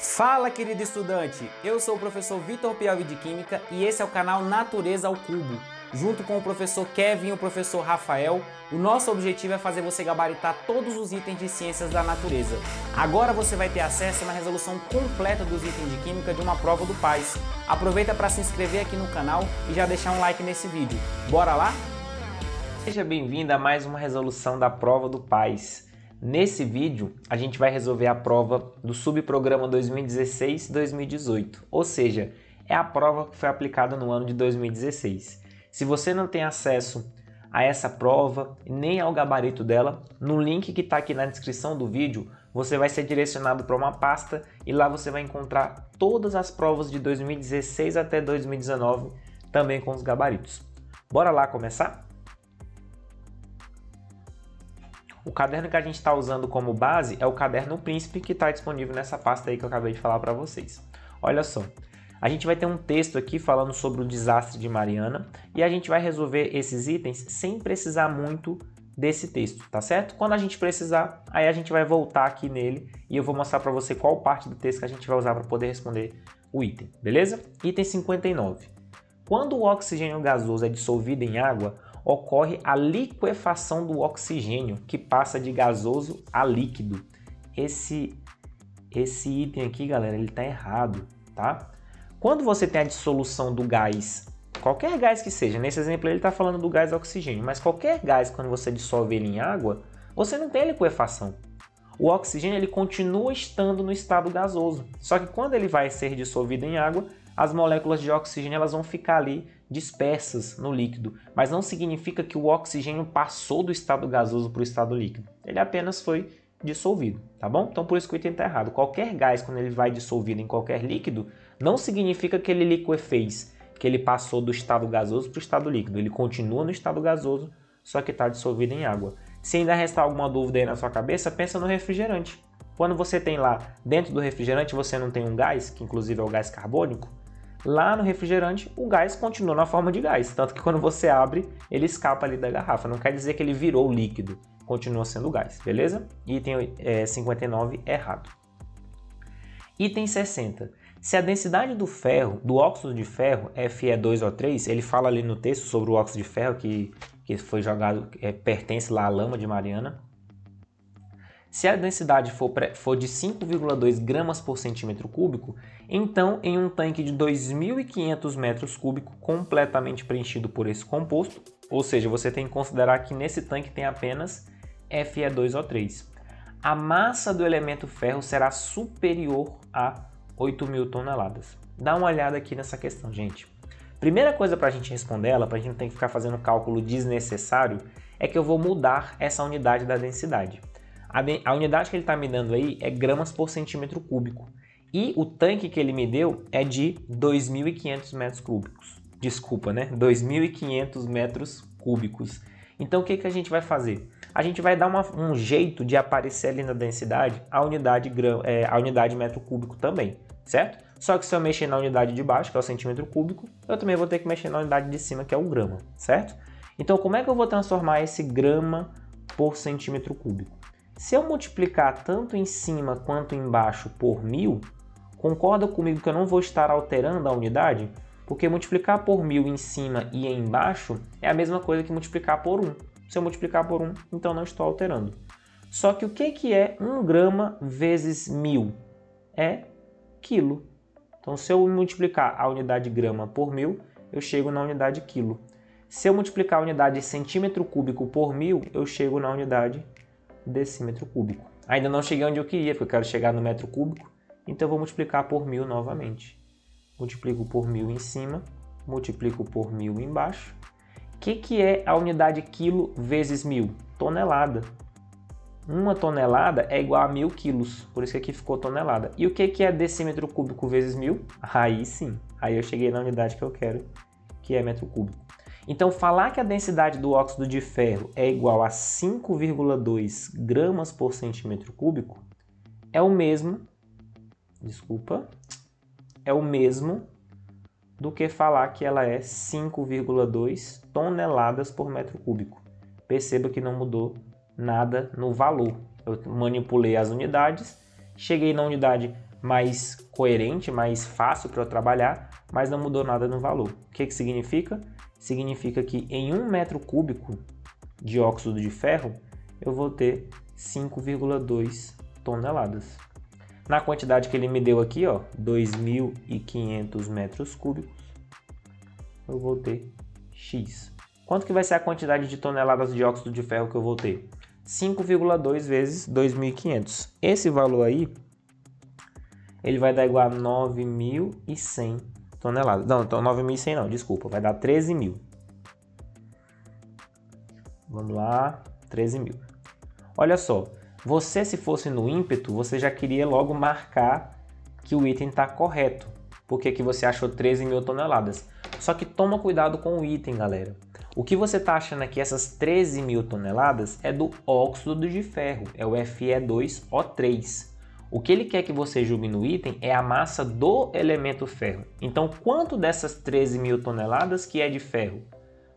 Fala, querido estudante! Eu sou o professor Vitor Piauí de Química e esse é o canal Natureza ao Cubo. Junto com o professor Kevin e o professor Rafael, o nosso objetivo é fazer você gabaritar todos os itens de ciências da natureza. Agora você vai ter acesso a uma resolução completa dos itens de Química de uma prova do PAS. Aproveita para se inscrever aqui no canal e já deixar um like nesse vídeo. Bora lá? Seja bem-vindo a mais uma resolução da prova do PAS. Nesse vídeo, a gente vai resolver a prova do subprograma 2016-2018, ou seja, é a prova que foi aplicada no ano de 2016. Se você não tem acesso a essa prova, nem ao gabarito dela, no link que está aqui na descrição do vídeo, você vai ser direcionado para uma pasta e lá você vai encontrar todas as provas de 2016 até 2019, também com os gabaritos. Bora lá começar? O caderno que a gente está usando como base é o Caderno Príncipe, que está disponível nessa pasta aí que eu acabei de falar para vocês. Olha só, a gente vai ter um texto aqui falando sobre o desastre de Mariana e a gente vai resolver esses itens sem precisar muito desse texto, tá certo? Quando a gente precisar, aí a gente vai voltar aqui nele e eu vou mostrar para você qual parte do texto que a gente vai usar para poder responder o item, beleza? Item 59. Quando o oxigênio gasoso é dissolvido em água, ocorre a liquefação do oxigênio, que passa de gasoso a líquido. Esse item aqui, galera, ele está errado, tá? Quando você tem a dissolução do gás, qualquer gás que seja, nesse exemplo ele está falando do gás oxigênio, mas qualquer gás, quando você dissolve ele em água, você não tem liquefação. O oxigênio ele continua estando no estado gasoso, só que quando ele vai ser dissolvido em água, as moléculas de oxigênio elas vão ficar ali dispersas no líquido, mas não significa que o oxigênio passou do estado gasoso para o estado líquido. Ele apenas foi dissolvido, tá bom? Então por isso que o item está errado. Qualquer gás, quando ele vai dissolvido em qualquer líquido, não significa que ele liquefez, que ele passou do estado gasoso para o estado líquido. Ele continua no estado gasoso, só que está dissolvido em água. Se ainda restar alguma dúvida aí na sua cabeça, pensa no refrigerante. Quando você tem lá, dentro do refrigerante, você não tem um gás, que inclusive é o gás carbônico, lá no refrigerante, o gás continua na forma de gás, tanto que quando você abre, ele escapa ali da garrafa. Não quer dizer que ele virou líquido, continua sendo gás, beleza? Item 59, errado. Item 60. Se a densidade do ferro, do óxido de ferro, Fe é 2O3, ele fala ali no texto sobre o óxido de ferro que foi jogado, pertence lá à lama de Mariana. Se a densidade for de 5,2 gramas por centímetro cúbico, então em um tanque de 2.500 metros cúbicos completamente preenchido por esse composto, ou seja, você tem que considerar que nesse tanque tem apenas Fe2O3. A massa do elemento ferro será superior a 8.000 toneladas. Dá uma olhada aqui nessa questão, gente. Primeira coisa para a gente responder ela, para a gente não ter que ficar fazendo cálculo desnecessário, é que eu vou mudar essa unidade da densidade. A unidade que ele está me dando aí é gramas por centímetro cúbico. E o tanque que ele me deu é de 2.500 metros cúbicos. Desculpa, né? 2.500 metros cúbicos. Então o que a gente vai fazer? A gente vai dar um jeito de aparecer ali na densidade a unidade metro cúbico também, certo? Só que se eu mexer na unidade de baixo, que é o centímetro cúbico, eu também vou ter que mexer na unidade de cima, que é o grama, certo? Então como é que eu vou transformar esse grama por centímetro cúbico? Se eu multiplicar tanto em cima quanto embaixo por 1.000, concorda comigo que eu não vou estar alterando a unidade? Porque multiplicar por 1.000 em cima e embaixo é a mesma coisa que multiplicar por 1. Se eu multiplicar por 1, então não estou alterando. Só que o que é 1 grama vezes 1.000? É quilo. Então se eu multiplicar a unidade grama por 1.000, eu chego na unidade quilo. Se eu multiplicar a unidade centímetro cúbico por 1.000, eu chego na unidade decímetro cúbico. Ainda não cheguei onde eu queria, porque eu quero chegar no metro cúbico, então eu vou multiplicar por 1.000 novamente. Multiplico por 1.000 em cima, multiplico por 1.000 embaixo. O que é a unidade quilo vezes 1.000? Tonelada. Uma tonelada é igual a 1.000 quilos, por isso que aqui ficou tonelada. E o que é decímetro cúbico vezes 1.000? Aí sim, aí eu cheguei na unidade que eu quero, que é metro cúbico. Então, falar que a densidade do óxido de ferro é igual a 5,2 gramas por centímetro cúbico é o mesmo, do que falar que ela é 5,2 toneladas por metro cúbico. Perceba que não mudou nada no valor. Eu manipulei as unidades, cheguei na unidade mais coerente, mais fácil para eu trabalhar, mas não mudou nada no valor. O que significa? Significa que em 1 metro cúbico de óxido de ferro, eu vou ter 5,2 toneladas. Na quantidade que ele me deu aqui, ó, 2.500 metros cúbicos, eu vou ter X. Quanto que vai ser a quantidade de toneladas de óxido de ferro que eu vou ter? 5,2 vezes 2.500. Esse valor aí, ele vai dar igual a 9.100 toneladas. Não, então 9.100 não, desculpa, vai dar 13.000. Vamos lá, 13.000. Olha só, você se fosse no ímpeto, você já queria logo marcar que o item está correto. Porque que você achou 13.000 toneladas. Só que toma cuidado com o item, galera. O que você está achando aqui, essas 13.000 toneladas, é do óxido de ferro, é o Fe2O3. O que ele quer que você julgue no item é a massa do elemento ferro. Então, quanto dessas 13.000 toneladas que é de ferro?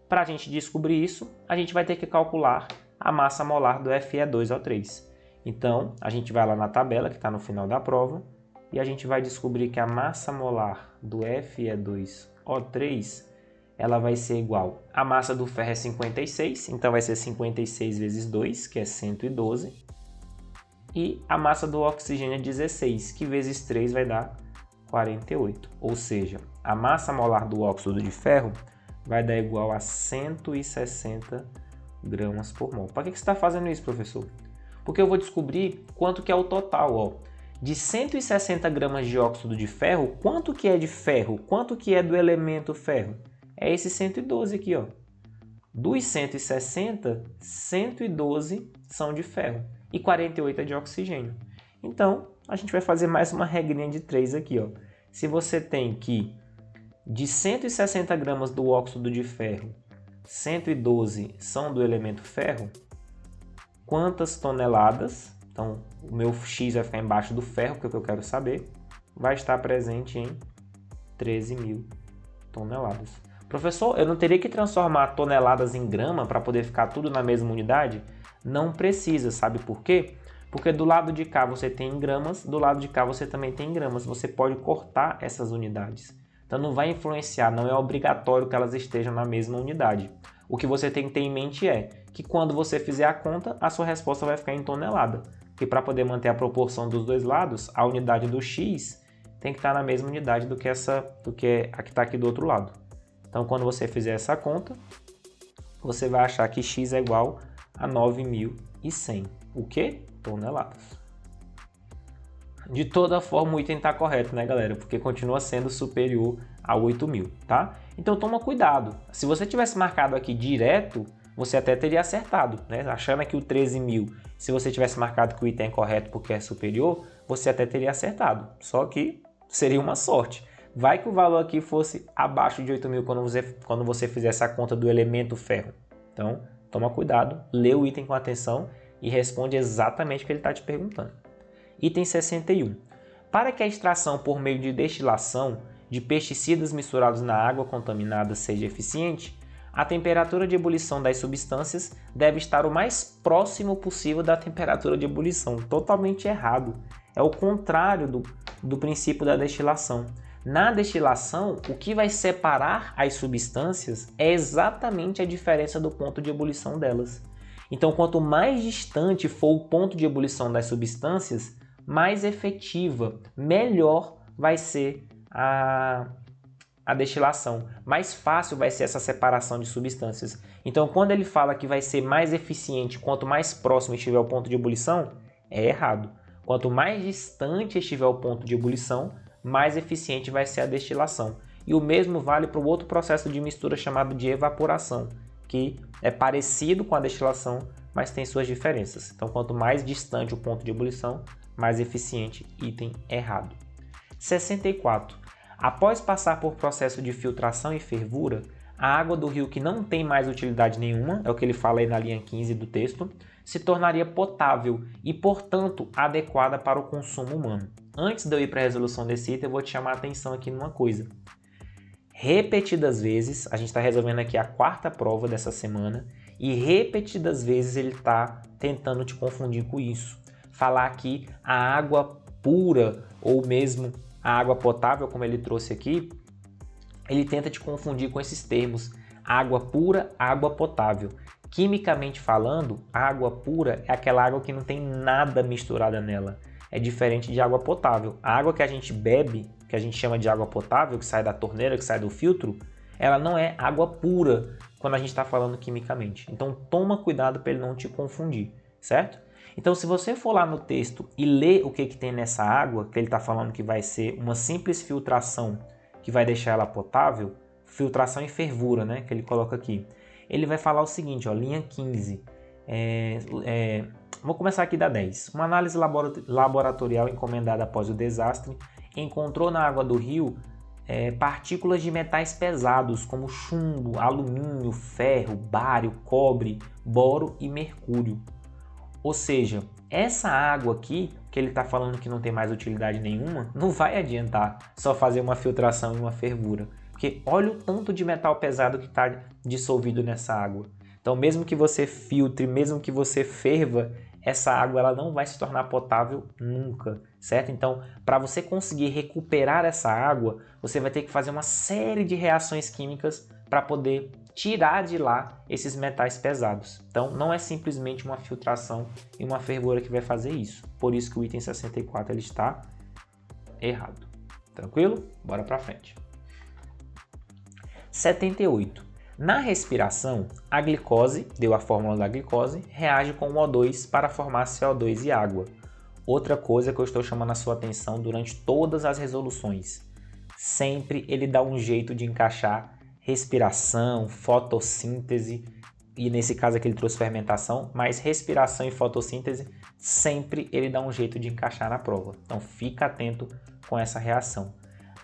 Para a gente descobrir isso, a gente vai ter que calcular a massa molar do Fe2O3. Então, a gente vai lá na tabela que está no final da prova e a gente vai descobrir que a massa molar do Fe2O3 ela vai ser igual. A massa do ferro é 56, então vai ser 56 vezes 2, que é 112. E a massa do oxigênio é 16, que vezes 3 vai dar 48. Ou seja, a massa molar do óxido de ferro vai dar igual a 160 gramas por mol. Para que você está fazendo isso, professor? Porque eu vou descobrir quanto que é o total. Ó. De 160 gramas de óxido de ferro, quanto que é de ferro? Quanto que é do elemento ferro? É esse 112 aqui, ó. Dos 160, 112 são de ferro e 48 é de oxigênio. Então, a gente vai fazer mais uma regrinha de 3 aqui, ó. Se você tem que de 160 gramas do óxido de ferro, 112 são do elemento ferro, quantas toneladas, então o meu X vai ficar embaixo do ferro, que é o que eu quero saber, vai estar presente em 13.000 toneladas. Professor, eu não teria que transformar toneladas em grama para poder ficar tudo na mesma unidade? Não precisa, sabe por quê? Porque do lado de cá você tem gramas, do lado de cá você também tem gramas. Você pode cortar essas unidades. Então não vai influenciar, não é obrigatório que elas estejam na mesma unidade. O que você tem que ter em mente é que quando você fizer a conta, a sua resposta vai ficar em tonelada. Porque para poder manter a proporção dos dois lados, a unidade do X tem que estar na mesma unidade do que a que está aqui do outro lado. Então, quando você fizer essa conta, você vai achar que X é igual a 9.100. O quê? Toneladas. De toda forma, o item está correto, né, galera? Porque continua sendo superior a 8.000, tá? Então, toma cuidado. Se você tivesse marcado aqui direto, você até teria acertado, né? Achando aqui o 13.000, se você tivesse marcado que o item é correto porque é superior, você até teria acertado. Só que seria uma sorte. Vai que o valor aqui fosse abaixo de 8.000 quando você fizesse a conta do elemento ferro. Então, toma cuidado, lê o item com atenção e responde exatamente o que ele está te perguntando. Item 61. Para que a extração por meio de destilação de pesticidas misturados na água contaminada seja eficiente, a temperatura de ebulição das substâncias deve estar o mais próximo possível da temperatura de ebulição. Totalmente errado. É o contrário do princípio da destilação. Na destilação, o que vai separar as substâncias é exatamente a diferença do ponto de ebulição delas. Então, quanto mais distante for o ponto de ebulição das substâncias, mais efetiva, melhor vai ser a destilação. Mais fácil vai ser essa separação de substâncias. Então, quando ele fala que vai ser mais eficiente quanto mais próximo estiver o ponto de ebulição, é errado. Quanto mais distante estiver o ponto de ebulição, mais eficiente vai ser a destilação. E o mesmo vale para o outro processo de mistura chamado de evaporação, que é parecido com a destilação, mas tem suas diferenças. Então, quanto mais distante o ponto de ebulição, mais eficiente, item errado. 64. Após passar por processo de filtração e fervura, a água do rio que não tem mais utilidade nenhuma, é o que ele fala aí na linha 15 do texto, se tornaria potável e, portanto, adequada para o consumo humano. Antes de eu ir para a resolução desse item, eu vou te chamar a atenção aqui numa coisa. Repetidas vezes, a gente está resolvendo aqui a 4ª prova dessa semana, e repetidas vezes ele está tentando te confundir com isso. Falar que a água pura ou mesmo a água potável, como ele trouxe aqui, ele tenta te confundir com esses termos, água pura, água potável. Quimicamente falando, a água pura é aquela água que não tem nada misturado nela. É diferente de água potável. A água que a gente bebe, que a gente chama de água potável, que sai da torneira, que sai do filtro, ela não é água pura quando a gente está falando quimicamente. Então toma cuidado para ele não te confundir, certo? Então se você for lá no texto e ler o que tem nessa água, que ele está falando que vai ser uma simples filtração que vai deixar ela potável, filtração e fervura, né, que ele coloca aqui. Ele vai falar o seguinte, ó, linha 15, vou começar aqui da 10. Uma análise laboratorial encomendada após o desastre encontrou na água do rio partículas de metais pesados como chumbo, alumínio, ferro, bário, cobre, boro e mercúrio. Ou seja, essa água aqui, que ele está falando que não tem mais utilidade nenhuma, não vai adiantar só fazer uma filtração e uma fervura. Porque olha o tanto de metal pesado que está dissolvido nessa água. Então, mesmo que você filtre, mesmo que você ferva, essa água ela não vai se tornar potável nunca, certo? Então, para você conseguir recuperar essa água, você vai ter que fazer uma série de reações químicas para poder tirar de lá esses metais pesados. Então, não é simplesmente uma filtração e uma fervura que vai fazer isso. Por isso que o item 64 ele está errado. Tranquilo? Bora para frente. 78. Na respiração, a glicose, deu a fórmula da glicose, reage com o O2 para formar CO2 e água. Outra coisa que eu estou chamando a sua atenção durante todas as resoluções. Sempre ele dá um jeito de encaixar respiração, fotossíntese, e nesse caso aqui ele trouxe fermentação, mas respiração e fotossíntese, sempre ele dá um jeito de encaixar na prova. Então fica atento com essa reação.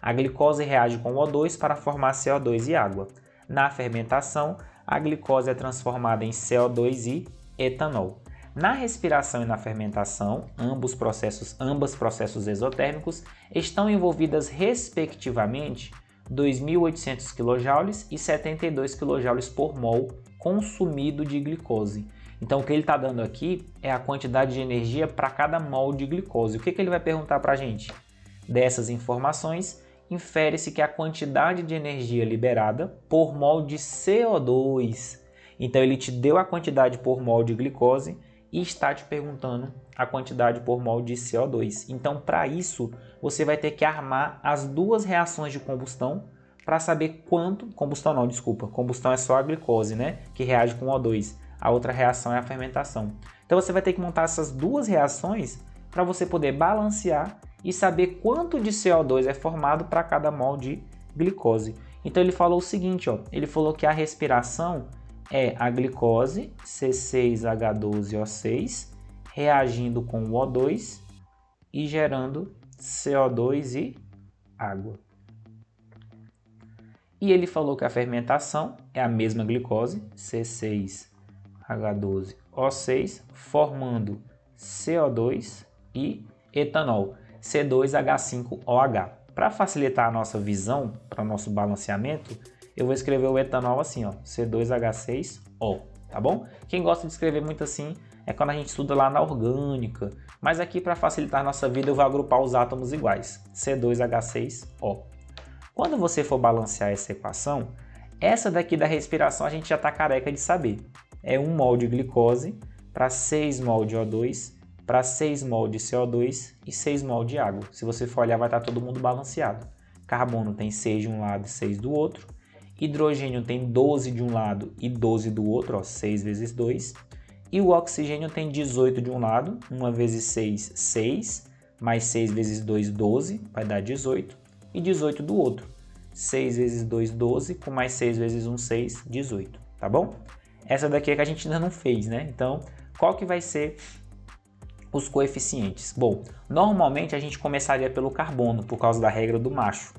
A glicose reage com o O2 para formar CO2 e água. Na fermentação, a glicose é transformada em CO2 e etanol. Na respiração e na fermentação, ambos processos exotérmicos estão envolvidas respectivamente 2.800 kJ e 72 kJ por mol consumido de glicose. Então o que ele está dando aqui é a quantidade de energia para cada mol de glicose. O que ele vai perguntar para a gente? Dessas informações, infere-se que a quantidade de energia liberada por mol de CO2. Então ele te deu a quantidade por mol de glicose e está te perguntando a quantidade por mol de CO2. Então para isso você vai ter que armar as duas reações de combustão para saber quanto... Combustão não, desculpa. Combustão é só a glicose, né? Que reage com O2. A outra reação é a fermentação. Então você vai ter que montar essas duas reações para você poder balancear e saber quanto de CO2 é formado para cada mol de glicose. Então ele falou o seguinte, ó, ele falou que a respiração é a glicose C6H12O6 reagindo com o O2 e gerando CO2 e água. E ele falou que a fermentação é a mesma glicose C6H12O6 formando CO2 e etanol C2H5OH. Para facilitar a nossa visão, para o nosso balanceamento, eu vou escrever o etanol assim, ó, C2H6O, tá bom? Quem gosta de escrever muito assim é quando a gente estuda lá na orgânica, mas aqui para facilitar a nossa vida eu vou agrupar os átomos iguais, C2H6O. Quando você for balancear essa equação, essa daqui da respiração a gente já está careca de saber. É 1 mol de glicose para 6 mol de O2 para 6 mol de CO2 e 6 mol de água. Se você for olhar, vai estar todo mundo balanceado. Carbono tem 6 de um lado e 6 do outro. Hidrogênio tem 12 de um lado e 12 do outro, ó, 6 vezes 2. E o oxigênio tem 18 de um lado, 1 vezes 6, 6, mais 6 vezes 2, 12, vai dar 18. E 18 do outro, 6 vezes 2, 12, com mais 6 vezes 1, 6, 18, tá bom? Essa daqui é que a gente ainda não fez, né? Então, qual que vai ser os coeficientes? Bom, normalmente a gente começaria pelo carbono, por causa da regra do macho.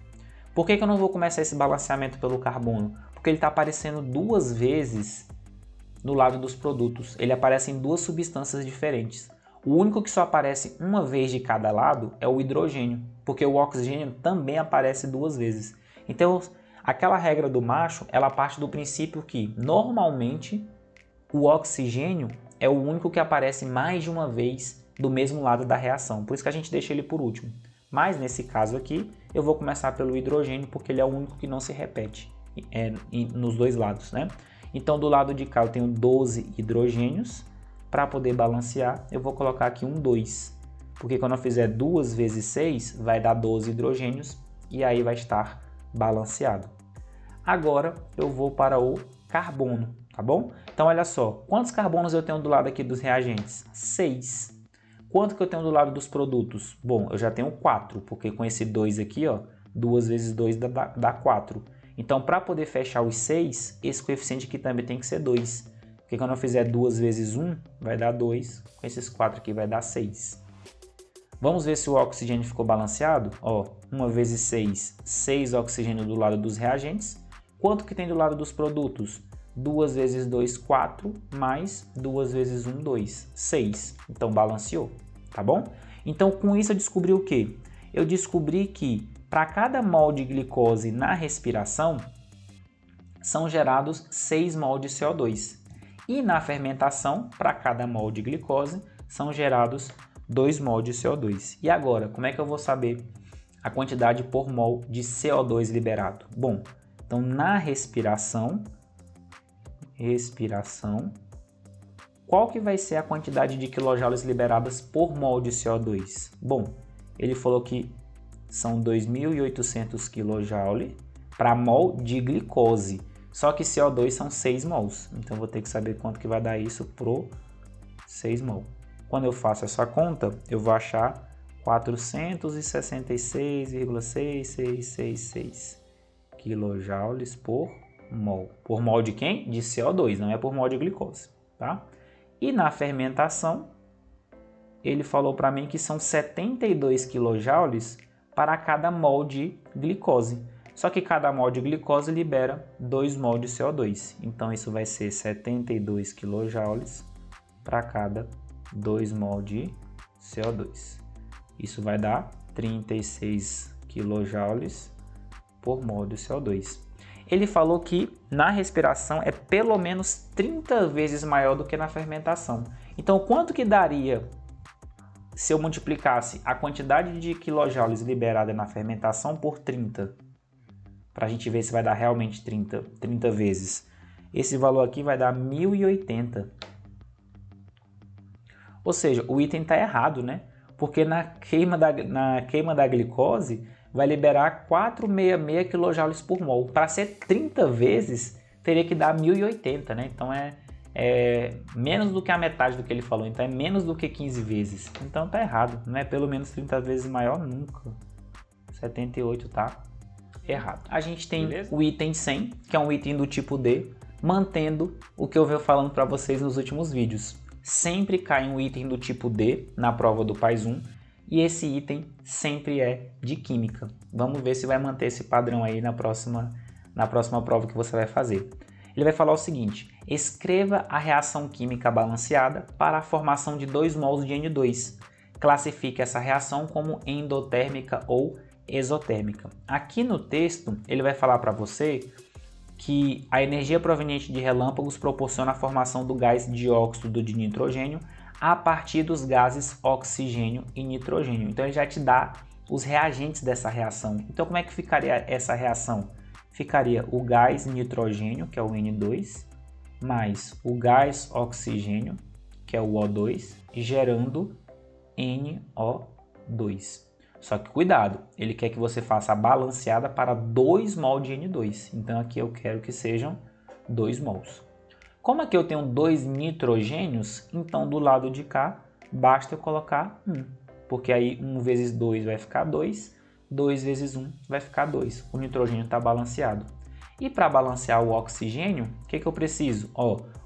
Por que eu não vou começar esse balanceamento pelo carbono? Porque ele está aparecendo duas vezes no lado dos produtos. Ele aparece em duas substâncias diferentes. O único que só aparece uma vez de cada lado é o hidrogênio, porque o oxigênio também aparece duas vezes. Então, aquela regra do macho, ela parte do princípio que, normalmente, o oxigênio é o único que aparece mais de uma vez do mesmo lado da reação, por isso que a gente deixa ele por último. Mas nesse caso aqui, eu vou começar pelo hidrogênio, porque ele é o único que não se repete nos dois lados, né? Então do lado de cá eu tenho 12 hidrogênios, para poder balancear eu vou colocar aqui um 2, porque quando eu fizer 2 vezes 6 vai dar 12 hidrogênios e aí vai estar balanceado. Agora eu vou para o carbono, tá bom? Então olha só, quantos carbonos eu tenho do lado aqui dos reagentes? 6. Quanto que eu tenho do lado dos produtos? Bom, eu já tenho 4, porque com esse 2 aqui, ó, 2 vezes 2 dá 4. Então, para poder fechar os 6, esse coeficiente aqui também tem que ser 2. Porque quando eu fizer 2 vezes 1, vai dar 2. Com esses 4 aqui vai dar 6. Vamos ver se o oxigênio ficou balanceado? Ó, 1 vezes 6, 6 oxigênio do lado dos reagentes. Quanto que tem do lado dos produtos? 2 vezes 2, 4, mais 2 vezes 1, 2, 6. Então, balanceou, tá bom? Então, com isso eu descobri o quê? Eu descobri que para cada mol de glicose na respiração, são gerados 6 mol de CO2. E na fermentação, para cada mol de glicose, são gerados 2 mol de CO2. E agora, como é que eu vou saber a quantidade por mol de CO2 liberado? Bom, então na respiração, qual que vai ser a quantidade de quilojoules liberadas por mol de CO2? Bom, ele falou que são 2.800 kJ para mol de glicose. Só que CO2 são 6 mols. Então, vou ter que saber quanto que vai dar isso pro 6 mol. Quando eu faço essa conta, eu vou achar 466,6666 kJ por mol. Por mol de quem? De CO2, não é por mol de glicose, tá? E na fermentação, ele falou para mim que são 72 kJ para cada mol de glicose. Só que cada mol de glicose libera 2 mol de CO2. Então isso vai ser 72 kJ para cada 2 mol de CO2. Isso vai dar 36 kJ por mol de CO2. Ele falou que na respiração é pelo menos 30 vezes maior do que na fermentação. Então quanto que daria se eu multiplicasse a quantidade de quilojoules liberada na fermentação por 30, para a gente ver se vai dar realmente 30 vezes. Esse valor aqui vai dar 1080. Ou seja, o item está errado, né? Porque na queima da glicose vai liberar 466 quilojoules por mol. Para ser 30 vezes, teria que dar 1080, né? Então é menos do que a metade do que ele falou, então é menos do que 15 vezes. Então tá errado, não é pelo menos 30 vezes maior nunca. 78 tá errado. A gente tem o item 100, que é um item do tipo D, mantendo o que eu venho falando para vocês nos últimos vídeos. Sempre cai um item do tipo D na prova do PAIS 1 e esse item sempre é de química. Vamos ver se vai manter esse padrão aí na próxima prova que você vai fazer. Ele vai falar o seguinte: escreva a reação química balanceada para a formação de 2 mols de N2. Classifique essa reação como endotérmica ou exotérmica. Aqui no texto, ele vai falar para você que a energia proveniente de relâmpagos proporciona a formação do gás dióxido de nitrogênio a partir dos gases oxigênio e nitrogênio. Então ele já te dá os reagentes dessa reação. Então como é que ficaria essa reação? Ficaria o gás nitrogênio, que é o N2, mais o gás oxigênio, que é o O2, gerando NO2. Só que cuidado, ele quer que você faça a balanceada para 2 mol de N2. Então aqui eu quero que sejam 2 mols. Como aqui eu tenho 2 nitrogênios, então do lado de cá basta eu colocar 1. Porque aí 1 vezes 2 vai ficar 2, 2 vezes 1 vai ficar 2. O nitrogênio está balanceado. E para balancear o oxigênio, o que eu preciso?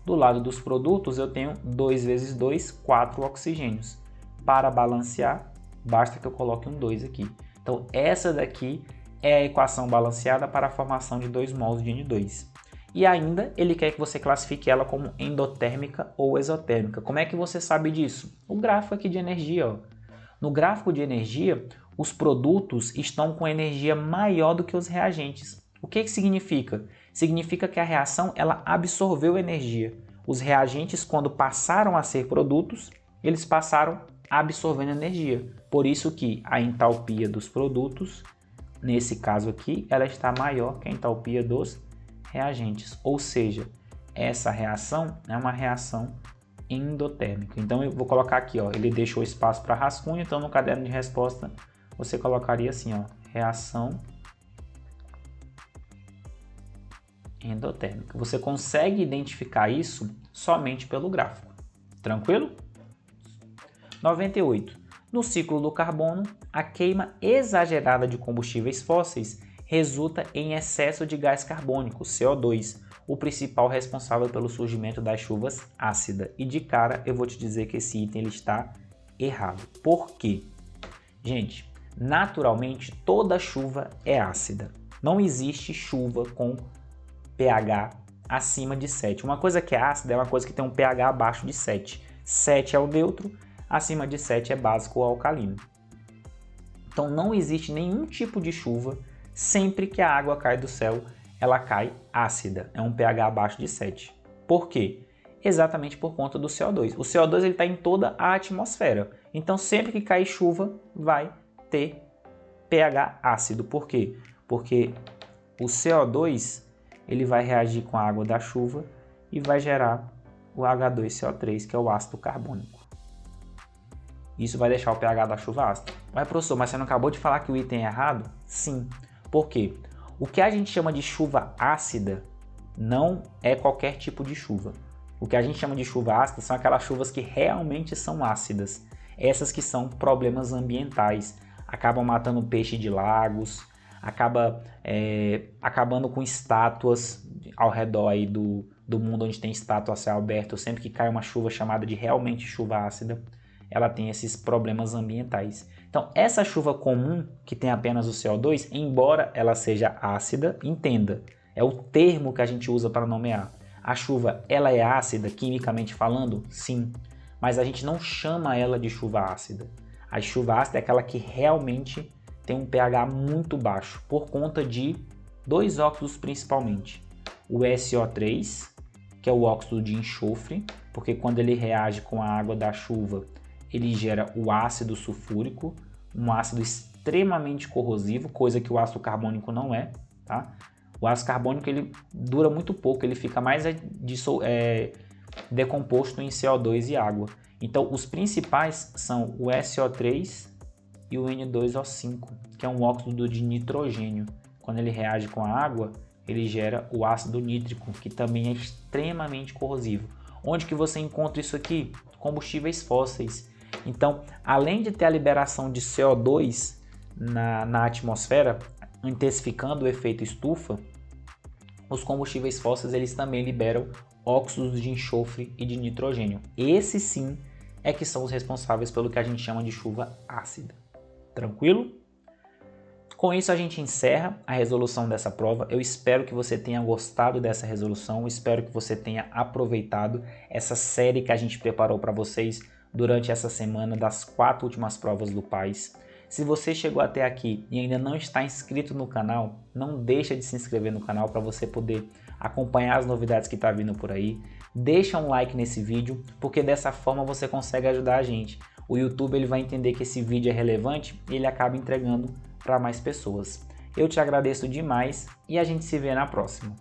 Do lado dos produtos eu tenho 2 vezes 2, 4 oxigênios. Para balancear, basta que eu coloque um 2 aqui. Então essa daqui é a equação balanceada para a formação de 2 mols de N2. E ainda ele quer que você classifique ela como endotérmica ou exotérmica. Como é que você sabe disso? O gráfico aqui de energia. No gráfico de energia, os produtos estão com energia maior do que os reagentes. O que significa? Significa que a reação ela absorveu energia. Os reagentes, quando passaram a ser produtos, eles passaram absorvendo energia. Por isso que a entalpia dos produtos, nesse caso aqui, ela está maior que a entalpia dos reagentes. Ou seja, essa reação é uma reação endotérmica. Então eu vou colocar aqui, ó, ele deixou espaço para rascunho, então no caderno de resposta você colocaria assim, ó, reação endotérmica. Você consegue identificar isso somente pelo gráfico. Tranquilo? 98. No ciclo do carbono, a queima exagerada de combustíveis fósseis resulta em excesso de gás carbônico, CO2, o principal responsável pelo surgimento das chuvas ácidas. E de cara eu vou te dizer que esse item ele está errado. Por quê? Gente, naturalmente toda chuva é ácida. Não existe chuva com pH acima de 7. Uma coisa que é ácida é uma coisa que tem um pH abaixo de 7. 7 é o neutro, acima de 7 é básico ou alcalino. Então não existe nenhum tipo de chuva, sempre que a água cai do céu, ela cai ácida, é um pH abaixo de 7. Por quê? Exatamente por conta do CO2. O CO2 está em toda a atmosfera, então sempre que cair chuva vai ter pH ácido. Por quê? Porque o CO2 ele vai reagir com a água da chuva e vai gerar o H2CO3, que é o ácido carbônico. Isso vai deixar o pH da chuva ácido. Mas professor, mas você não acabou de falar que o item é errado? Sim. Por quê? O que a gente chama de chuva ácida não é qualquer tipo de chuva. O que a gente chama de chuva ácida são aquelas chuvas que realmente são ácidas. Essas que são problemas ambientais. Acabam matando peixe de lagos, acabando com estátuas ao redor aí do mundo onde tem estátua a céu aberto. Sempre que cai uma chuva chamada de realmente chuva ácida, ela tem esses problemas ambientais. Então, essa chuva comum, que tem apenas o CO2, embora ela seja ácida, entenda, é o termo que a gente usa para nomear. A chuva, ela é ácida, quimicamente falando? Sim, mas a gente não chama ela de chuva ácida. A chuva ácida é aquela que realmente tem um pH muito baixo, por conta de dois óxidos principalmente. O SO3, que é o óxido de enxofre, porque quando ele reage com a água da chuva, ele gera o ácido sulfúrico, um ácido extremamente corrosivo, coisa que o ácido carbônico não é, tá? O ácido carbônico ele dura muito pouco, ele fica mais decomposto em CO2 e água. Então, os principais são o SO3 e o N2O5, que é um óxido de nitrogênio. Quando ele reage com a água, ele gera o ácido nítrico, que também é extremamente corrosivo. Onde que você encontra isso aqui? Combustíveis fósseis. Então, além de ter a liberação de CO2 na atmosfera, intensificando o efeito estufa, os combustíveis fósseis eles também liberam óxidos de enxofre e de nitrogênio. Esses sim é que são os responsáveis pelo que a gente chama de chuva ácida. Tranquilo? Com isso a gente encerra a resolução dessa prova. Eu espero que você tenha gostado dessa resolução, espero que você tenha aproveitado essa série que a gente preparou para vocês durante essa semana das 4 últimas provas do PAIS. Se você chegou até aqui e ainda não está inscrito no canal, não deixa de se inscrever no canal para você poder acompanhar as novidades que está vindo por aí. Deixa um like nesse vídeo, porque dessa forma você consegue ajudar a gente. O YouTube ele vai entender que esse vídeo é relevante e ele acaba entregando para mais pessoas. Eu te agradeço demais e a gente se vê na próxima.